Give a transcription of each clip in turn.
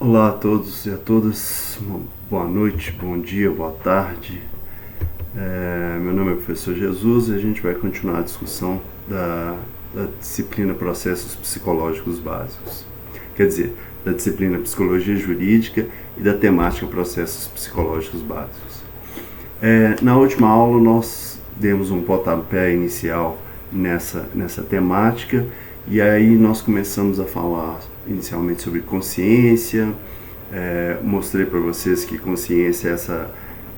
Olá a todos e a todas, boa noite, bom dia, boa tarde. Meu nome é Professor Jesus e a gente vai continuar a discussão da disciplina Processos Psicológicos Básicos. Quer dizer, da disciplina Psicologia Jurídica e da temática Processos Psicológicos Básicos. Na última aula nós demos um pontapé inicial nessa temática e aí nós começamos a falar inicialmente sobre consciência. Mostrei para vocês que consciência é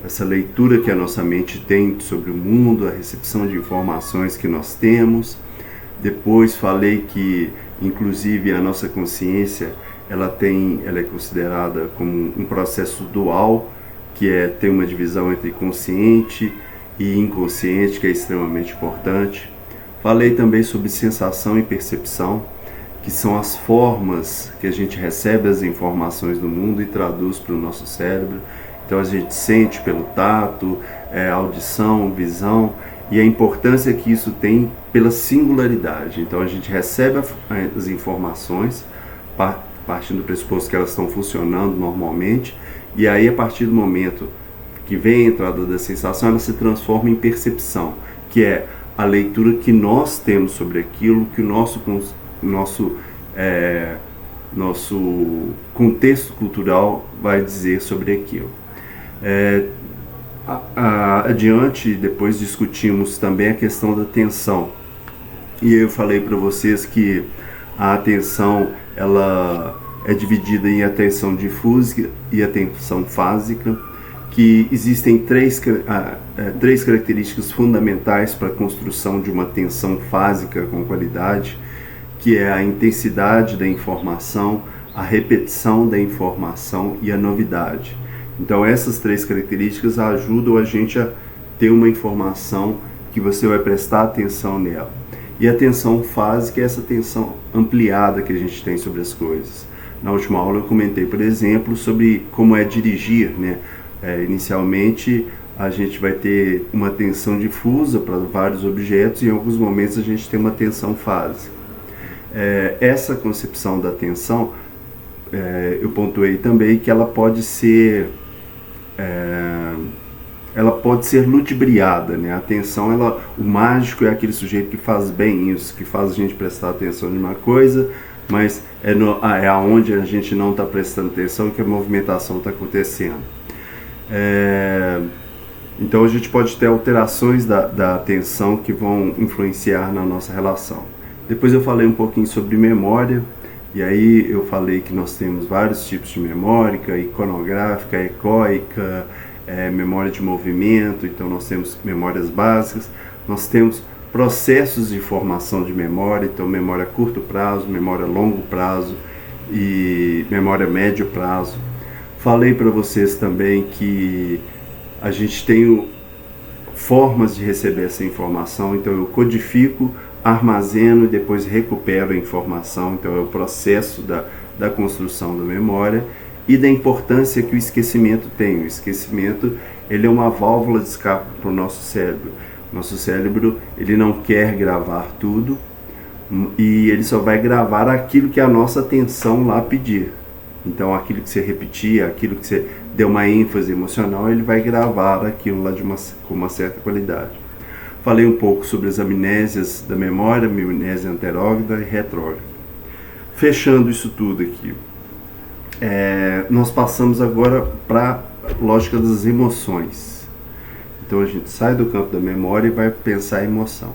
essa leitura que a nossa mente tem sobre o mundo, a recepção de informações que nós temos. Depois falei que, inclusive, a nossa consciência ela é considerada como um processo dual, que tem uma divisão entre consciente e inconsciente, que é extremamente importante. Falei também sobre sensação e percepção, que são as formas que a gente recebe as informações do mundo e traduz para o nosso cérebro. Então a gente sente pelo tato, audição, visão, e a importância que isso tem pela singularidade. Então a gente recebe as informações partindo do pressuposto que elas estão funcionando normalmente, e aí a partir do momento que vem a entrada da sensação, ela se transforma em percepção, que é a leitura que nós temos sobre aquilo, que o nosso contexto cultural vai dizer sobre aquilo. Adiante, depois discutimos também a questão da atenção. E eu falei para vocês que a atenção ela é dividida em atenção difusa e atenção fásica, que existem três características fundamentais para a construção de uma atenção fásica com qualidade, que é a intensidade da informação, a repetição da informação e a novidade. Então essas três características ajudam a gente a ter uma informação que você vai prestar atenção nela. E a atenção fásica é essa atenção ampliada que a gente tem sobre as coisas. Na última aula eu comentei, por exemplo, sobre como é dirigir, né? Inicialmente a gente vai ter uma atenção difusa para vários objetos e em alguns momentos a gente tem uma atenção fásica. Essa concepção da atenção, eu pontuei também que ela pode ser ludibriada, né? A atenção, o mágico é aquele sujeito que faz bem isso, que faz a gente prestar atenção em uma coisa, mas é aonde a gente não está prestando atenção que a movimentação está acontecendo. Então a gente pode ter alterações da atenção que vão influenciar na nossa relação. Depois eu falei um pouquinho sobre memória, e aí eu falei que nós temos vários tipos de memória, iconográfica, ecoica, memória de movimento. Então nós temos memórias básicas, nós temos processos de formação de memória, então memória a curto prazo, memória a longo prazo e memória a médio prazo. Falei para vocês também que a gente tem formas de receber essa informação, então eu codifico, armazeno e depois recupero a informação, então é o processo da construção da memória e da importância que o esquecimento tem. O esquecimento ele é uma válvula de escape para o nosso cérebro. Nosso cérebro ele não quer gravar tudo e ele só vai gravar aquilo que a nossa atenção lá pedir. Então aquilo que você repetir, aquilo que você deu uma ênfase emocional, ele vai gravar aquilo lá com uma certa qualidade. Falei um pouco sobre as amnésias da memória, amnésia anterógrada e retrógrada. Fechando isso tudo aqui, nós passamos agora para a lógica das emoções. Então a gente sai do campo da memória e vai pensar em emoção.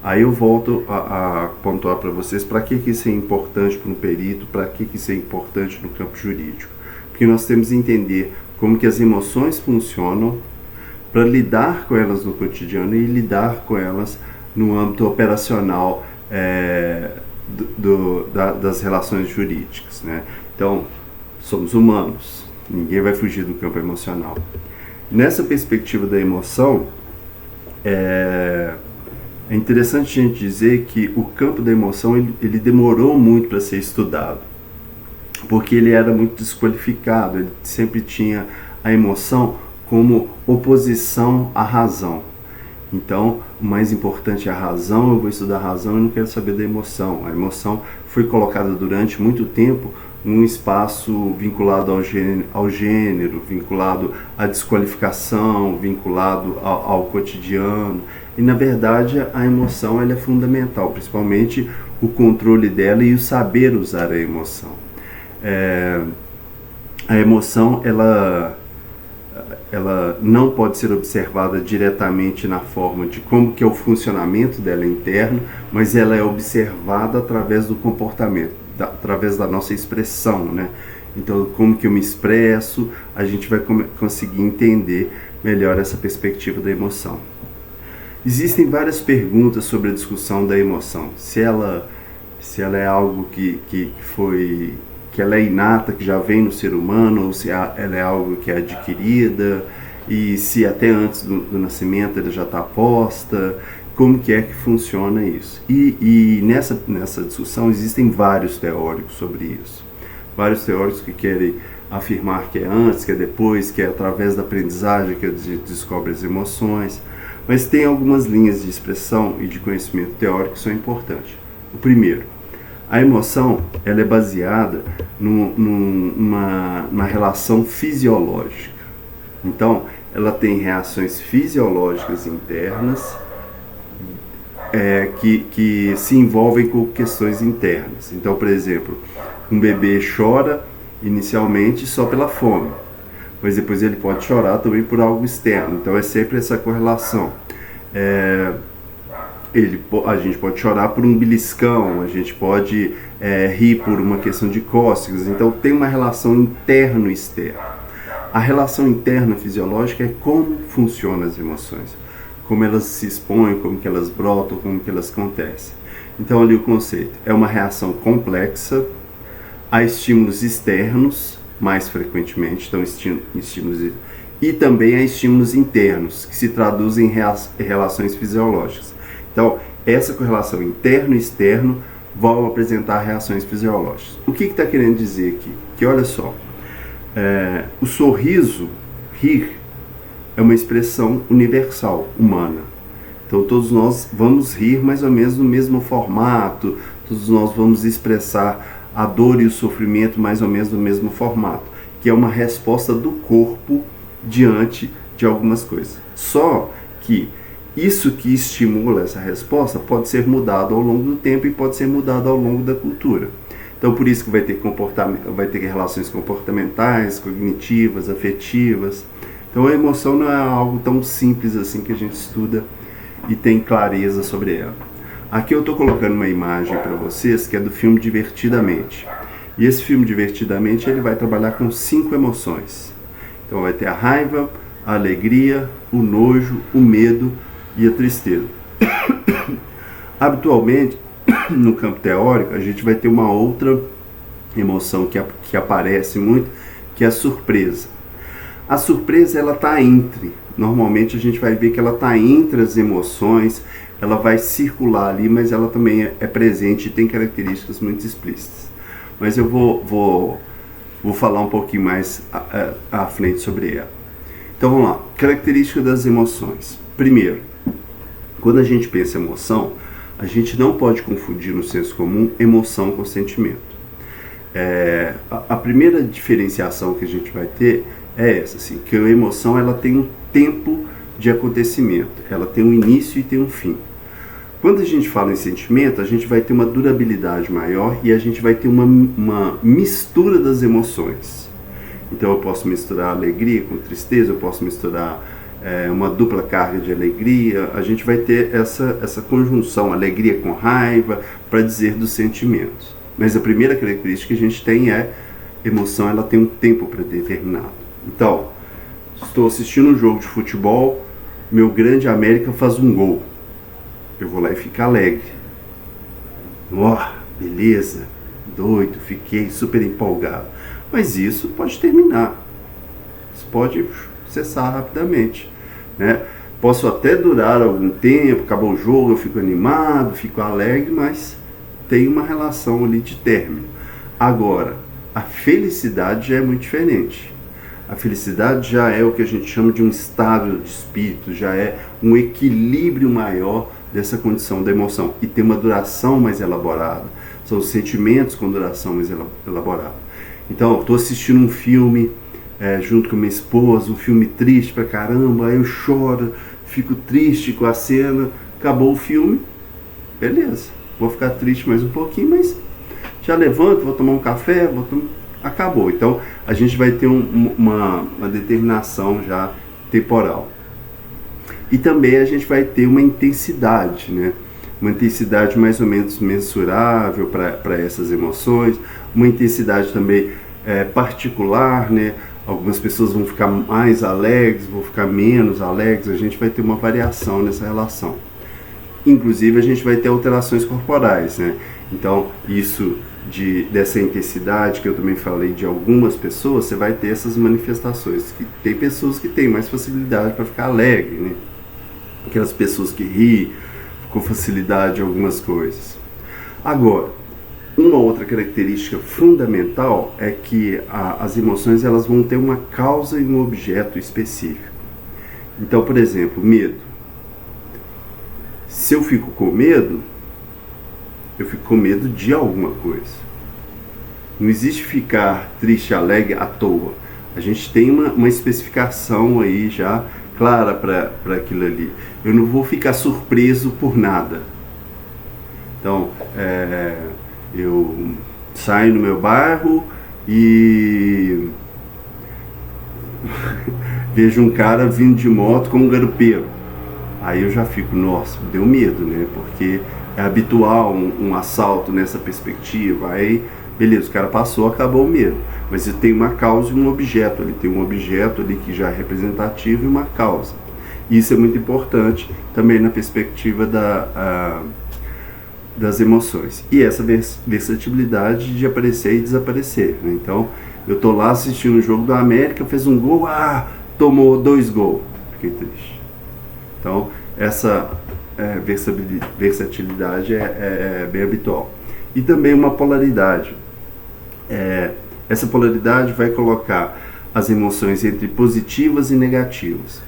Aí eu volto a pontuar para vocês para que isso é importante para um perito, para que isso é importante no campo jurídico. Porque nós temos que entender como que as emoções funcionam para lidar com elas no cotidiano e lidar com elas no âmbito operacional das relações jurídicas, né? Então, somos humanos, ninguém vai fugir do campo emocional. Nessa perspectiva da emoção, é interessante a gente dizer que o campo da emoção ele demorou muito para ser estudado, porque ele era muito desqualificado, ele sempre tinha a emoção como oposição à razão. Então, o mais importante é a razão, eu vou estudar a razão e não quero saber da emoção. A emoção foi colocada durante muito tempo um espaço vinculado ao gênero, vinculado à desqualificação, vinculado ao cotidiano. E na verdade a emoção ela é fundamental, principalmente o controle dela e o saber usar a emoção. A emoção ela não pode ser observada diretamente na forma de como que é o funcionamento dela interno, mas ela é observada através do comportamento, através da nossa expressão, né? Então, como que eu me expresso, a gente vai conseguir entender melhor essa perspectiva da emoção. Existem várias perguntas sobre a discussão da emoção. Se ela é algo que ela é inata, que já vem no ser humano, ou se ela é algo que é adquirida, e se até antes do nascimento ela já está posta, como que é que funciona isso. E nessa discussão existem vários teóricos sobre isso. Vários teóricos que querem afirmar que é antes, que é depois, que é através da aprendizagem que a gente descobre as emoções. Mas tem algumas linhas de expressão e de conhecimento teórico que são importantes. O primeiro, a emoção ela é baseada na relação fisiológica. Então, ela tem reações fisiológicas internas que se envolvem com questões internas. Então, por exemplo, um bebê chora inicialmente só pela fome, mas depois ele pode chorar também por algo externo. Então é sempre essa correlação. A gente pode chorar por um beliscão, a gente pode rir por uma questão de cócegas. Então tem uma relação interno e externo. A relação interna fisiológica é como funcionam as emoções, como elas se expõem, como que elas brotam, como que elas acontecem. Então ali o conceito é uma reação complexa a estímulos externos, mais frequentemente, então estímulos, e também a estímulos internos, que se traduzem em relações fisiológicas. Então, essa correlação interno e externo vão apresentar reações fisiológicas. O que está querendo dizer aqui? Que olha só, o sorriso, rir, é uma expressão universal, humana. Então todos nós vamos rir mais ou menos no mesmo formato, todos nós vamos expressar a dor e o sofrimento mais ou menos no mesmo formato, que é uma resposta do corpo diante de algumas coisas. Só que isso que estimula essa resposta pode ser mudado ao longo do tempo e pode ser mudado ao longo da cultura. Então por isso que vai ter relações comportamentais, cognitivas, afetivas. Então a emoção não é algo tão simples assim que a gente estuda e tem clareza sobre ela. Aqui eu estou colocando uma imagem para vocês que é do filme Divertidamente. E esse filme Divertidamente ele vai trabalhar com 5 emoções. Então vai ter a raiva, a alegria, o nojo, o medo e a tristeza. Habitualmente, no campo teórico, a gente vai ter uma outra emoção que aparece muito, que é a surpresa. A surpresa ela está entre. Normalmente a gente vai ver que ela está entre as emoções, ela vai circular ali, mas ela também é presente e tem características muito explícitas. Mas eu vou falar um pouquinho mais à frente sobre ela. Então vamos lá, característica das emoções. Primeiro, quando a gente pensa em emoção, a gente não pode confundir no senso comum emoção com sentimento. A primeira diferenciação que a gente vai ter é essa, assim, que a emoção ela tem um tempo de acontecimento, ela tem um início e tem um fim. Quando a gente fala em sentimento, a gente vai ter uma durabilidade maior e a gente vai ter uma mistura das emoções. Então eu posso misturar alegria com tristeza, eu posso misturar uma dupla carga de alegria, a gente vai ter essa conjunção, alegria com raiva, para dizer dos sentimentos. Mas a primeira característica que a gente tem é emoção, ela tem um tempo predeterminado. Então, estou assistindo um jogo de futebol, meu grande América faz um gol. Eu vou lá e fico alegre. Beleza, doido, fiquei super empolgado. Mas isso pode terminar. Isso pode cessar rapidamente, né? Posso até durar algum tempo, acabou o jogo, eu fico animado, fico alegre, mas tem uma relação ali de término. Agora, a felicidade já é muito diferente. A felicidade já é o que a gente chama de um estado de espírito, já é um equilíbrio maior dessa condição da emoção e tem uma duração mais elaborada. São os sentimentos com duração mais elaborada. Então, estou assistindo um filme junto com minha esposa, um filme triste pra caramba, aí eu choro, fico triste com a cena, acabou o filme, beleza, vou ficar triste mais um pouquinho, mas já levanto, vou tomar um café, acabou. Então, a gente vai ter uma determinação já temporal. E também a gente vai ter uma intensidade, né? Uma intensidade mais ou menos mensurável para essas emoções, uma intensidade também particular, né? Algumas pessoas vão ficar mais alegres, vão ficar menos alegres, a gente vai ter uma variação nessa relação. Inclusive a gente vai ter alterações corporais, né? Então isso dessa intensidade que eu também falei de algumas pessoas, você vai ter essas manifestações. Tem pessoas que têm mais facilidade para ficar alegre, né? Aquelas pessoas que riem com facilidade algumas coisas. Agora, uma outra característica fundamental é que as emoções elas vão ter uma causa e um objeto específico. Então, por exemplo, medo. Se eu fico com medo, eu fico com medo de alguma coisa. Não existe ficar triste, alegre à toa. A gente tem uma especificação aí já clara para aquilo ali. Eu não vou ficar surpreso por nada. Então, eu saio no meu bairro e vejo um cara vindo de moto com um garupeiro. Aí eu já fico, nossa, deu medo, né? Porque é habitual um assalto nessa perspectiva. Aí, beleza, o cara passou, acabou o medo. Mas tem uma causa e um objeto ali. Tem um objeto ali que já é representativo e uma causa. Isso é muito importante também na perspectiva das emoções. E essa versatilidade de aparecer e desaparecer, né? Então, eu tô lá assistindo o jogo do América, fez um gol, tomou 2 gols. Fiquei triste. Então, essa versatilidade é bem habitual. E também uma polaridade. Essa polaridade vai colocar as emoções entre positivas e negativas.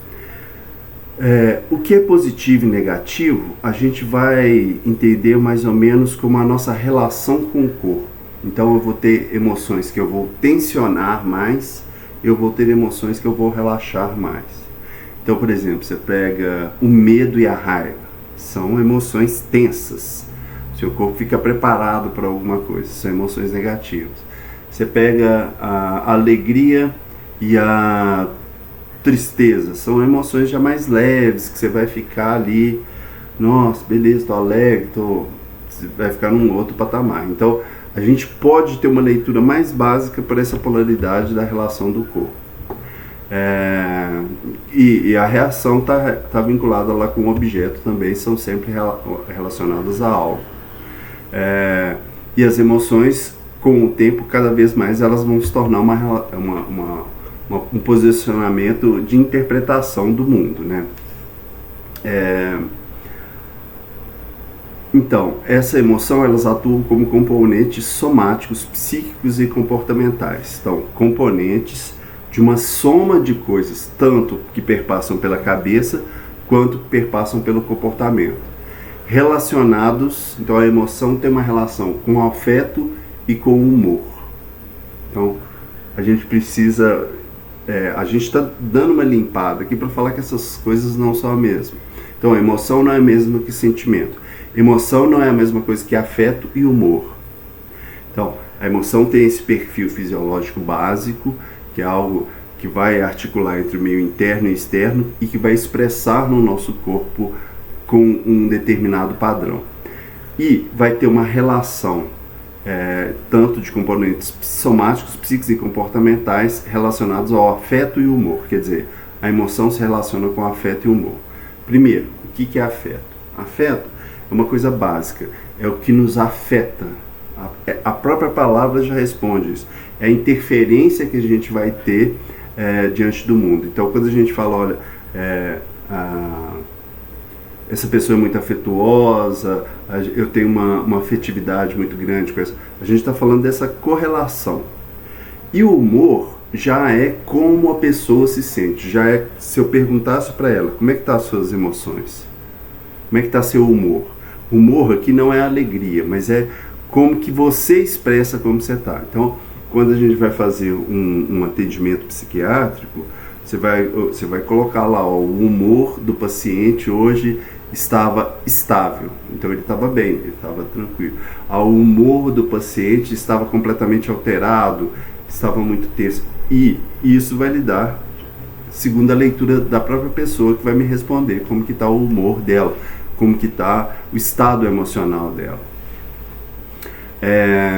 O que é positivo e negativo, a gente vai entender mais ou menos como a nossa relação com o corpo. Então eu vou ter emoções que eu vou tensionar mais, eu vou ter emoções que eu vou relaxar mais. Então, por exemplo, você pega o medo e a raiva, são emoções tensas. Seu corpo fica preparado para alguma coisa, são emoções negativas. Você pega a alegria e a tristeza, são emoções já mais leves, que você vai ficar ali, nossa, beleza, tô alegre, você vai ficar num outro patamar. Então, a gente pode ter uma leitura mais básica para essa polaridade da relação do corpo. E a reação tá vinculada lá com o objeto também, são sempre relacionadas a algo. E as emoções, com o tempo, cada vez mais elas vão se tornar um posicionamento de interpretação do mundo, né? Então, essa emoção, elas atuam como componentes somáticos, psíquicos e comportamentais. Então, componentes de uma soma de coisas, tanto que perpassam pela cabeça, quanto que perpassam pelo comportamento. Relacionados, então a emoção tem uma relação com o afeto e com o humor. Então, a gente precisa... a gente está dando uma limpada aqui para falar que essas coisas não são a mesma. Então, a emoção não é a mesma que sentimento. Emoção não é a mesma coisa que afeto e humor. Então, a emoção tem esse perfil fisiológico básico, que é algo que vai articular entre o meio interno e externo e que vai expressar no nosso corpo com um determinado padrão. E vai ter uma relação tanto de componentes somáticos, psíquicos e comportamentais relacionados ao afeto e humor. Quer dizer, a emoção se relaciona com afeto e humor. Primeiro, o que é afeto? Afeto é uma coisa básica, é o que nos afeta. A própria palavra já responde isso. É a interferência que a gente vai ter diante do mundo. Então, quando a gente fala, olha, essa pessoa é muito afetuosa, eu tenho uma afetividade muito grande com essa. A gente está falando dessa correlação. E o humor já é como a pessoa se sente. Já é, se eu perguntasse para ela, como é que tá as suas emoções? Como é que tá seu humor? Humor aqui não é alegria, mas é como que você expressa como você tá. Então, quando a gente vai fazer um atendimento psiquiátrico, você vai colocar lá, ó, o humor do paciente hoje estava estável, então ele estava bem, ele estava tranquilo. O humor do paciente estava completamente alterado, estava muito tenso. E isso vai lhe dar, segundo a leitura da própria pessoa que vai me responder, como que está o humor dela, como que está o estado emocional dela.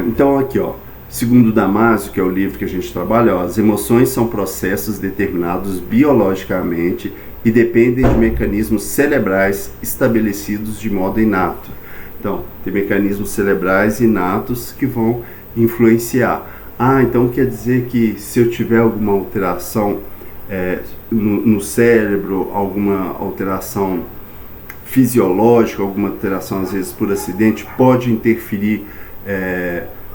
Então aqui, ó, segundo Damasio, que é o livro que a gente trabalha, ó, as emoções são processos determinados biologicamente e dependem de mecanismos cerebrais estabelecidos de modo inato. Então, tem mecanismos cerebrais inatos que vão influenciar. Então quer dizer que se eu tiver alguma alteração no cérebro, alguma alteração fisiológica, alguma alteração às vezes por acidente, pode interferir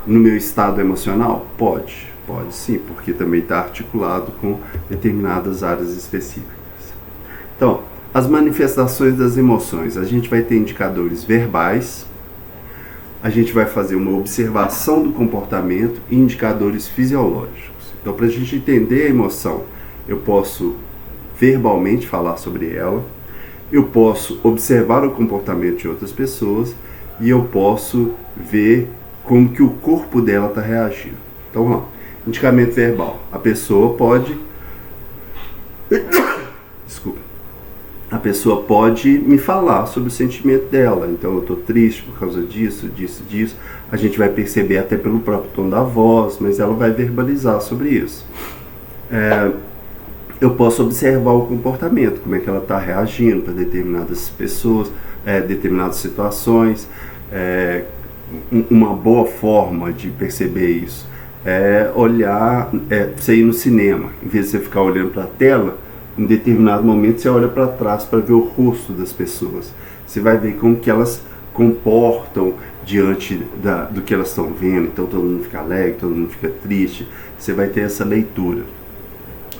no meu estado emocional? Pode sim, porque também está articulado com determinadas áreas específicas. Então, as manifestações das emoções, a gente vai ter indicadores verbais, a gente vai fazer uma observação do comportamento e indicadores fisiológicos. Então, para a gente entender a emoção, eu posso verbalmente falar sobre ela, eu posso observar o comportamento de outras pessoas e eu posso ver como que o corpo dela está reagindo. Então, vamos lá. Indicamento verbal. A pessoa pode... Desculpa. A pessoa pode me falar sobre o sentimento dela. Então, eu estou triste por causa disso. A gente vai perceber até pelo próprio tom da voz, mas ela vai verbalizar sobre isso. Eu posso observar o comportamento, como é que ela está reagindo para determinadas pessoas, determinadas situações. Uma boa forma de perceber isso é olhar, você ir no cinema, em vez de você ficar olhando para a tela, em determinado momento você olha para trás para ver o rosto das pessoas. Você vai ver como que elas comportam diante do que elas estão vendo. Então todo mundo fica alegre, todo mundo fica triste. Você vai ter essa leitura.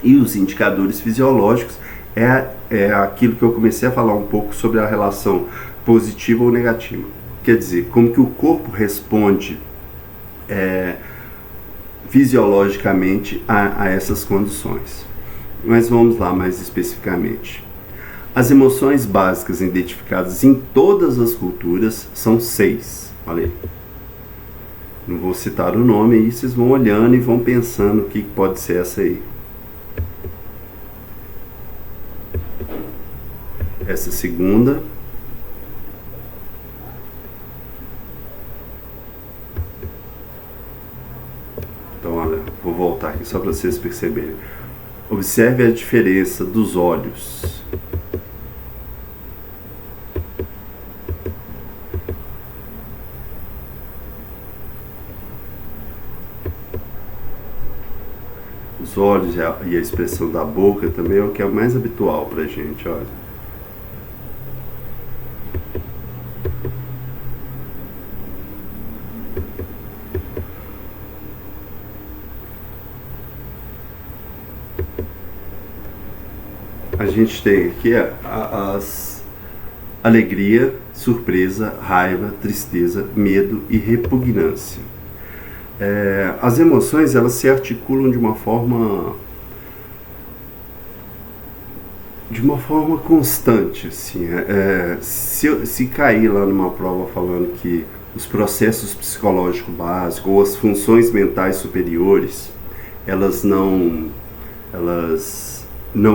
E os indicadores fisiológicos é aquilo que eu comecei a falar um pouco sobre a relação positiva ou negativa. Quer dizer, como que o corpo responde fisiologicamente a essas condições. Mas vamos lá mais especificamente. As emoções básicas identificadas em todas as culturas são 6. Olha aí. Não vou citar o nome aí, vocês vão olhando e vão pensando o que pode ser essa aí. Essa segunda. Então, olha, vou voltar aqui só para vocês perceberem. Observe a diferença dos olhos. Os olhos e a expressão da boca também é o que é mais habitual para a gente, olha. A gente tem aqui as alegria, surpresa, raiva, tristeza, medo e repugnância. As emoções, elas se articulam de uma forma constante, assim. Se cair lá numa prova falando que os processos psicológicos básicos ou as funções mentais superiores, elas não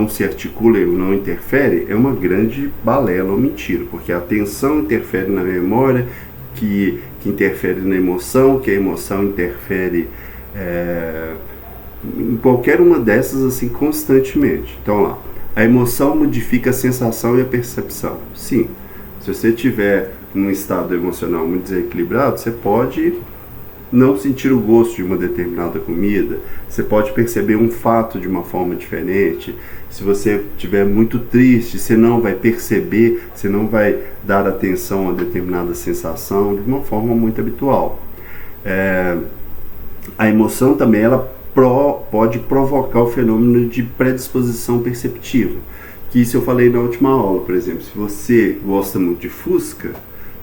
se articulam ou não interferem, é uma grande balela ou mentira, porque a atenção interfere na memória, que interfere na emoção, que a emoção interfere em qualquer uma dessas, assim, constantemente. Então, lá, a emoção modifica a sensação e a percepção. Sim, se você tiver num estado emocional muito desequilibrado, você pode não sentir o gosto de uma determinada comida, você pode perceber um fato de uma forma diferente. Se você estiver muito triste, você não vai perceber, você não vai dar atenção a determinada sensação de uma forma muito habitual. A emoção também ela pode provocar o fenômeno de predisposição perceptiva, que isso eu falei na última aula. Por exemplo, se você gosta muito de Fusca,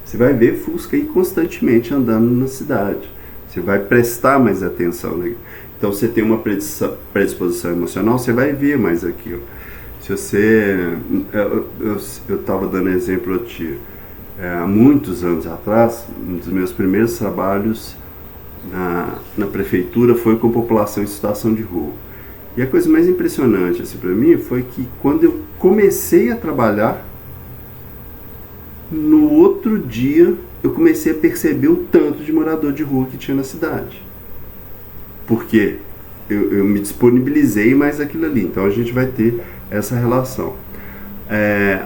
você vai ver Fusca aí constantemente andando na cidade. Você vai prestar mais atenção, né? Então, você tem uma predisposição emocional, você vai ver mais aquilo. Se você... Eu estava dando exemplo aqui. Há muitos anos atrás, um dos meus primeiros trabalhos na prefeitura foi com população em situação de rua. E a coisa mais impressionante assim, para mim foi que quando eu comecei a trabalhar, no outro dia eu comecei a perceber o tanto de morador de rua que tinha na cidade. Porque eu me disponibilizei mais aquilo ali. Então a gente vai ter essa relação.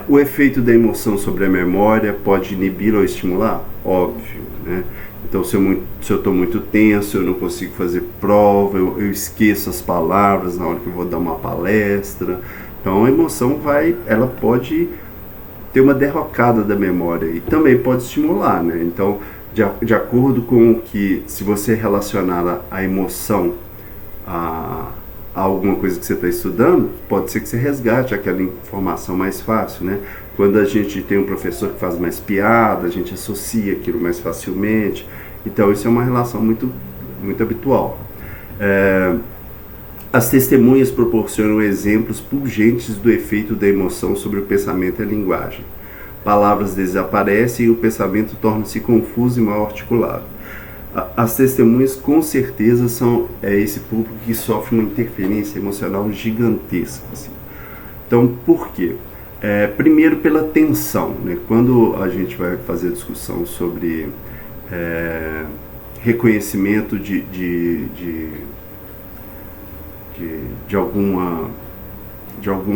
O efeito da emoção sobre a memória pode inibir ou estimular? Óbvio, né? Então se eu estou muito tenso, eu não consigo fazer prova, eu esqueço as palavras na hora que eu vou dar uma palestra. Então a emoção ela pode ter uma derrocada da memória e também pode estimular, né? Então, de acordo com que, se você relacionar a emoção a alguma coisa que você está estudando, pode ser que você resgate aquela informação mais fácil, né? Quando a gente tem um professor que faz mais piada, a gente associa aquilo mais facilmente. Então, isso é uma relação muito, muito habitual. As testemunhas proporcionam exemplos pungentes do efeito da emoção sobre o pensamento e a linguagem. Palavras desaparecem e o pensamento torna-se confuso e mal articulado. As testemunhas com certeza são esse público que sofre uma interferência emocional gigantesca. Assim. Então, por quê? Primeiro pela tensão, né? Quando a gente vai fazer discussão sobre reconhecimento de algum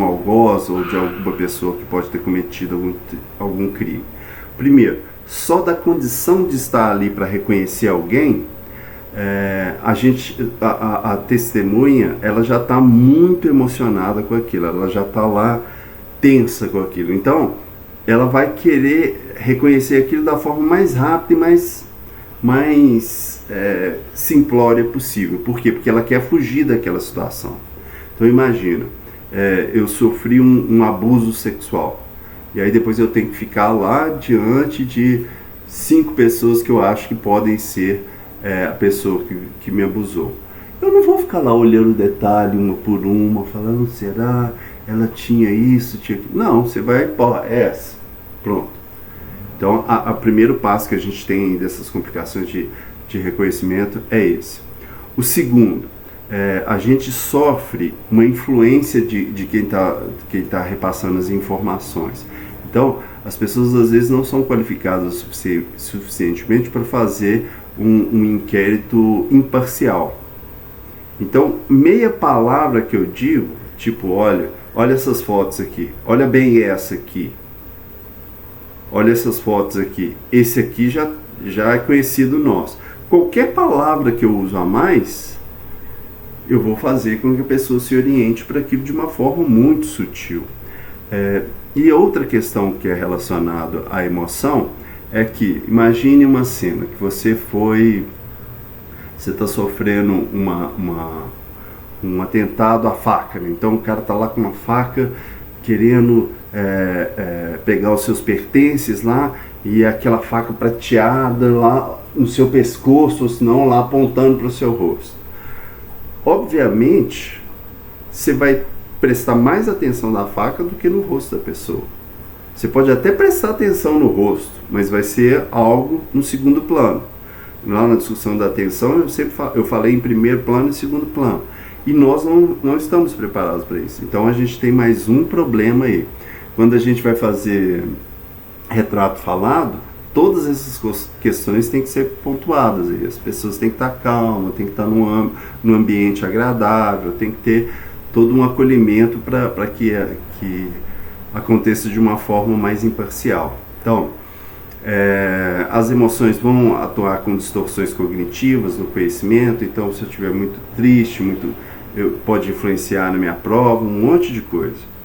algoz ou de alguma pessoa que pode ter cometido algum crime. Primeiro, só da condição de estar ali para reconhecer alguém, a testemunha ela já está muito emocionada com aquilo, ela já está lá tensa com aquilo. Então, ela vai querer reconhecer aquilo da forma mais rápida e mais simplória possível. Por quê? Porque ela quer fugir daquela situação. Então imagina, eu sofri um abuso sexual e aí depois eu tenho que ficar lá diante de 5 pessoas que eu acho que podem ser a pessoa que me abusou. Eu não vou ficar lá olhando detalhe uma por uma, falando, será? Ela tinha isso, tinha aquilo. Não, você vai, essa. Pronto. Então, o primeiro passo que a gente tem dessas complicações de reconhecimento é esse. O segundo, a gente sofre uma influência de quem tá repassando as informações. Então, as pessoas às vezes não são qualificadas suficientemente para fazer um inquérito imparcial. Então, meia palavra que eu digo, tipo, olha essas fotos aqui, olha bem essa aqui, olha essas fotos aqui, esse aqui já é conhecido nosso. Qualquer palavra que eu uso a mais, eu vou fazer com que a pessoa se oriente para aquilo de uma forma muito sutil. E outra questão que é relacionada à emoção é que, imagine uma cena que você está sofrendo um atentado à faca, né? Então o cara está lá com uma faca querendo pegar os seus pertences lá, e aquela faca prateada lá no seu pescoço, ou senão lá apontando para o seu rosto. Obviamente, você vai prestar mais atenção na faca do que no rosto da pessoa. Você pode até prestar atenção no rosto, mas vai ser algo no segundo plano. Lá na discussão da atenção, eu falei em primeiro plano e segundo plano. E nós não estamos preparados para isso. Então a gente tem mais um problema aí. Quando a gente vai fazer retrato falado, todas essas questões têm que ser pontuadas. Aí. As pessoas têm que estar calmas, têm que estar num ambiente agradável, tem que ter todo um acolhimento para que aconteça de uma forma mais imparcial. Então, as emoções vão atuar com distorções cognitivas no conhecimento. Então, se eu estiver muito triste, pode influenciar na minha prova, um monte de coisa.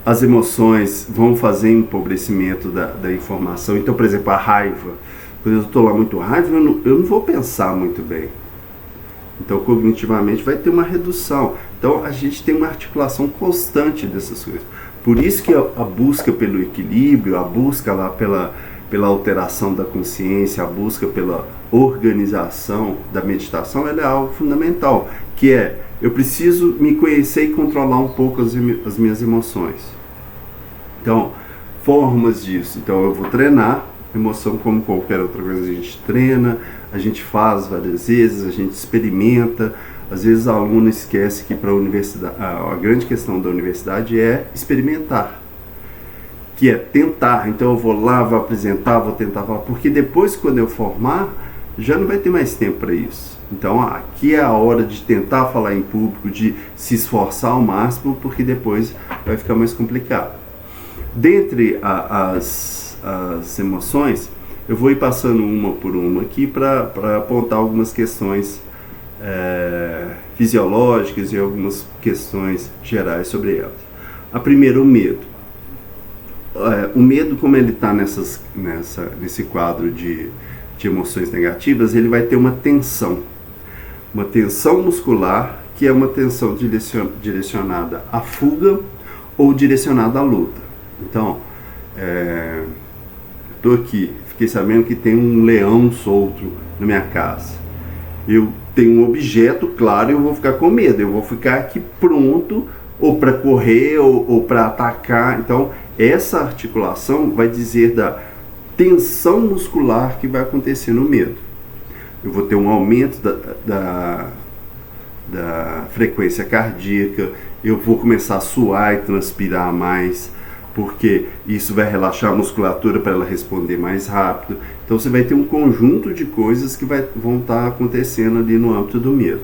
As emoções vão fazer empobrecimento da informação. Então, por exemplo, a raiva. Quando eu estou lá muito raiva, eu não vou pensar muito bem. Então, cognitivamente, vai ter uma redução. Então, a gente tem uma articulação constante dessas coisas. Por isso que a busca pelo equilíbrio, a busca lá pela alteração da consciência, a busca pela organização da meditação, ela é algo fundamental, que é, eu preciso me conhecer e controlar um pouco as minhas emoções. Então, formas disso. Então, eu vou treinar emoção como qualquer outra coisa. A gente treina, a gente faz várias vezes, a gente experimenta. Às vezes, o aluno esquece que para a universidade, a grande questão da universidade é experimentar, que é tentar. Então, eu vou lá, vou apresentar, vou tentar falar, porque depois, quando eu formar, já não vai ter mais tempo para isso. Então, aqui é a hora de tentar falar em público, de se esforçar ao máximo, porque depois vai ficar mais complicado. Dentre as emoções, eu vou ir passando uma por uma aqui para apontar algumas questões fisiológicas e algumas questões gerais sobre elas. A primeira, o medo. O medo, como ele está nesse quadro de emoções negativas, ele vai ter uma tensão muscular, que é uma tensão direcionada à fuga ou direcionada à luta. Então, estou aqui, fiquei sabendo que tem um leão solto na minha casa. Eu tenho um objeto, claro, eu vou ficar com medo, eu vou ficar aqui pronto ou para correr ou para atacar. Então, essa articulação vai dizer da tensão muscular que vai acontecer no medo. Eu vou ter um aumento da frequência cardíaca, eu vou começar a suar e transpirar mais, porque isso vai relaxar a musculatura para ela responder mais rápido. Então você vai ter um conjunto de coisas que vão estar acontecendo ali no âmbito do medo.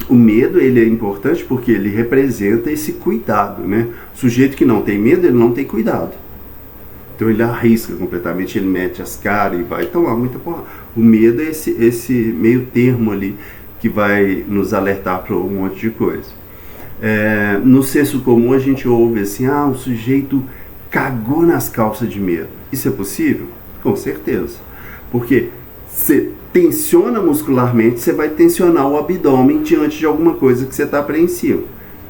O medo, ele é importante porque ele representa esse cuidado, né? O sujeito que não tem medo, ele não tem cuidado. Então ele arrisca completamente, ele mete as caras e vai tomar muita porrada. O medo é esse meio termo ali que vai nos alertar para um monte de coisa. No senso comum a gente ouve assim, o sujeito cagou nas calças de medo. Isso é possível? Com certeza. Porque você tensiona muscularmente, você vai tensionar o abdômen diante de alguma coisa que você está apreensivo.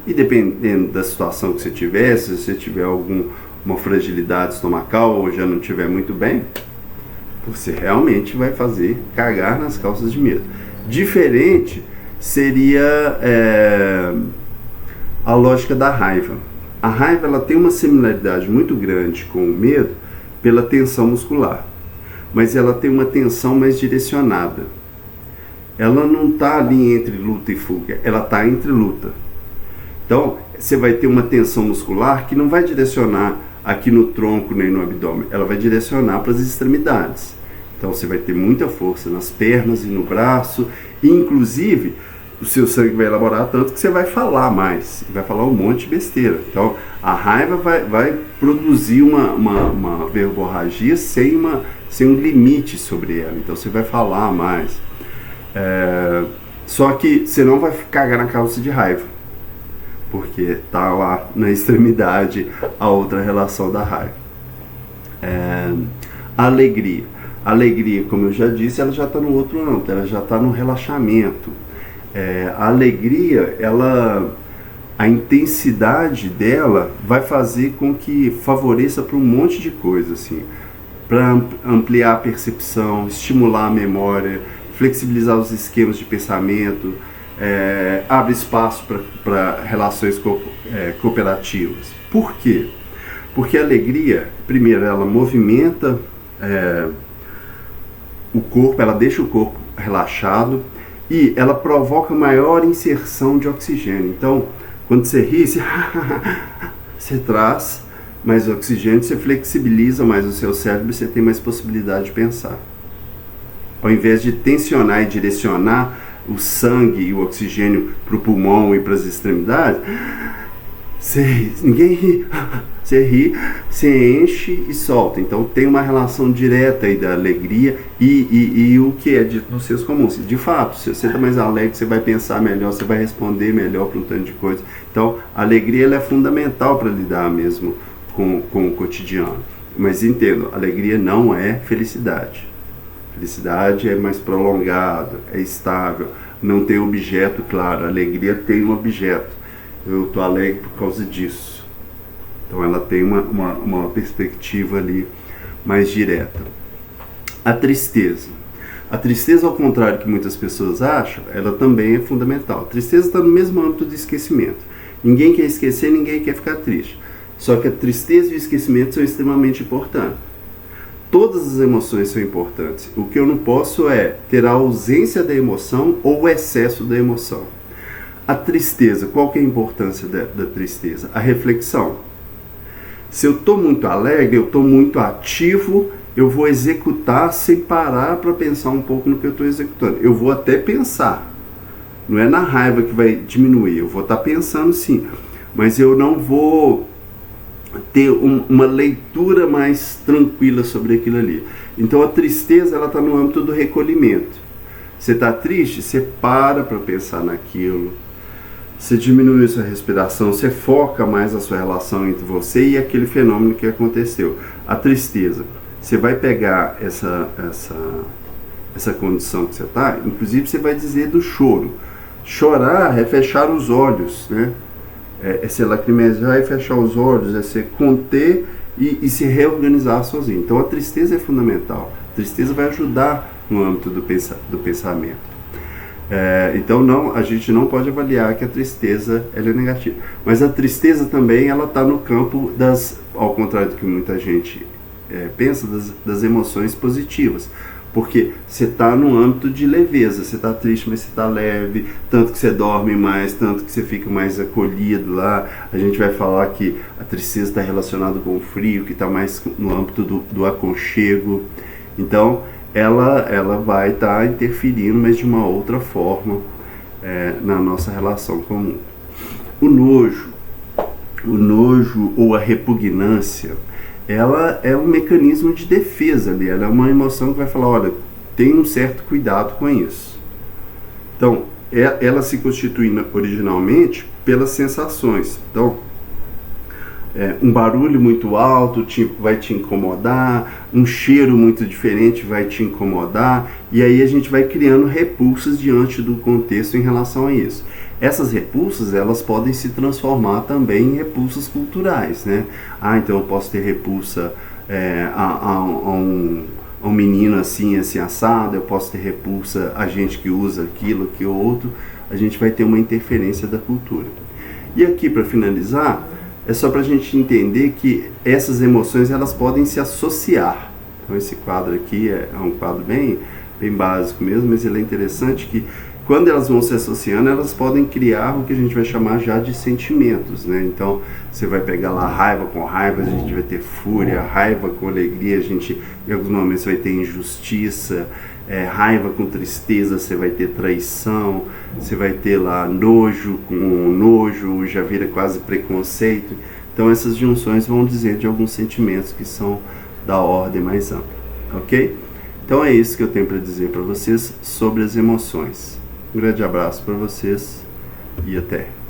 E dependendo da situação que você tiver, se você tiver uma fragilidade estomacal ou já não estiver muito bem, você realmente vai fazer cagar nas calças de medo. Diferente seria a lógica da raiva. A raiva, ela tem uma similaridade muito grande com o medo pela tensão muscular, mas ela tem uma tensão mais direcionada. Ela não está ali entre luta e fuga, ela está entre luta. Então, você vai ter uma tensão muscular que não vai direcionar aqui no tronco nem no abdômen, ela vai direcionar para as extremidades. Então, você vai ter muita força nas pernas e no braço, e inclusive o seu sangue vai elaborar tanto que você vai falar mais, vai falar um monte de besteira. Então, a raiva vai produzir uma verborragia sem um limite sobre ela. Então, você vai falar mais. Só que você não vai cagar na calça de raiva, porque está lá na extremidade a outra relação da raiva. A alegria. A alegria, como eu já disse, ela já está no outro âmbito, ela já está no relaxamento. A alegria, a intensidade dela vai fazer com que favoreça para um monte de coisa, assim, para ampliar a percepção, estimular a memória, flexibilizar os esquemas de pensamento, abre espaço para relações cooperativas. Por quê? Porque a alegria, primeiro, ela movimenta o corpo, ela deixa o corpo relaxado, e ela provoca maior inserção de oxigênio. Então, quando você ri, você traz mais oxigênio, você flexibiliza mais o seu cérebro, você tem mais possibilidade de pensar. Ao invés de tensionar e direcionar o sangue e o oxigênio para o pulmão e para as extremidades, ninguém ri. Você ri, você enche e solta. Então tem uma relação direta aí da alegria e o que é dito nos seus comuns. De fato, se você está mais alegre, você vai pensar melhor, você vai responder melhor para um tanto de coisa. Então a alegria, ela é fundamental para lidar mesmo com o cotidiano. Mas entendo, alegria não é felicidade. Felicidade é mais prolongado, é estável, não tem objeto claro. A alegria tem um objeto. Eu estou alegre por causa disso. Então ela tem uma perspectiva ali mais direta. A tristeza. A tristeza, ao contrário do que muitas pessoas acham, ela também é fundamental. A tristeza está no mesmo âmbito do esquecimento. Ninguém quer esquecer, ninguém quer ficar triste. Só que a tristeza e o esquecimento são extremamente importantes. Todas as emoções são importantes. O que eu não posso é ter a ausência da emoção ou o excesso da emoção. A tristeza, qual que é a importância da tristeza? A reflexão. Se eu estou muito alegre, eu estou muito ativo, eu vou executar sem parar para pensar um pouco no que eu estou executando. Eu vou até pensar. Não é na raiva que vai diminuir, eu vou estar pensando sim. Mas eu não vou ter uma leitura mais tranquila sobre aquilo ali. Então a tristeza, ela está no âmbito do recolhimento. Você está triste? Você para pensar naquilo. Você diminui a sua respiração, você foca mais a sua relação entre você e aquele fenômeno que aconteceu. A tristeza. Você vai pegar essa condição que você está, inclusive você vai dizer do choro. Chorar é fechar os olhos, né? É se lacrimejar e fechar os olhos, é se conter e se reorganizar sozinho. Então a tristeza é fundamental. A tristeza vai ajudar no âmbito do pensamento. Então a gente não pode avaliar que a tristeza ela é negativa. Mas a tristeza também ela está no campo ao contrário do que muita gente pensa, das emoções positivas. Porque você está no âmbito de leveza, você está triste, mas você está leve, tanto que você dorme mais, tanto que você fica mais acolhido lá. A gente vai falar que a tristeza está relacionada com o frio, que está mais no âmbito do aconchego. Então, ela vai estar interferindo, mas de uma outra forma, na nossa relação comum. O nojo ou a repugnância, ela é um mecanismo de defesa ali, ela é uma emoção que vai falar, olha, tem um certo cuidado com isso. Então, ela se constitui originalmente pelas sensações. Então, um barulho muito alto vai te incomodar, um cheiro muito diferente vai te incomodar, e aí a gente vai criando repulsas diante do contexto em relação a isso. Essas repulsas, elas podem se transformar também em repulsas culturais, né? Então eu posso ter repulsa a um menino assim assado, eu posso ter repulsa a gente que usa aquilo, que outro, a gente vai ter uma interferência da cultura. E aqui, para finalizar, é só para a gente entender que essas emoções, elas podem se associar. Então esse quadro aqui é um quadro bem básico mesmo, mas ele é interessante que quando elas vão se associando, elas podem criar o que a gente vai chamar já de sentimentos, né? Então, você vai pegar lá raiva com raiva, a gente vai ter fúria, raiva com alegria, a gente, em alguns momentos, vai ter injustiça, raiva com tristeza, você vai ter traição, você vai ter lá nojo com nojo, já vira quase preconceito. Então, essas junções vão dizer de alguns sentimentos que são da ordem mais ampla, ok? Então, é isso que eu tenho para dizer para vocês sobre as emoções. Um grande abraço para vocês e até!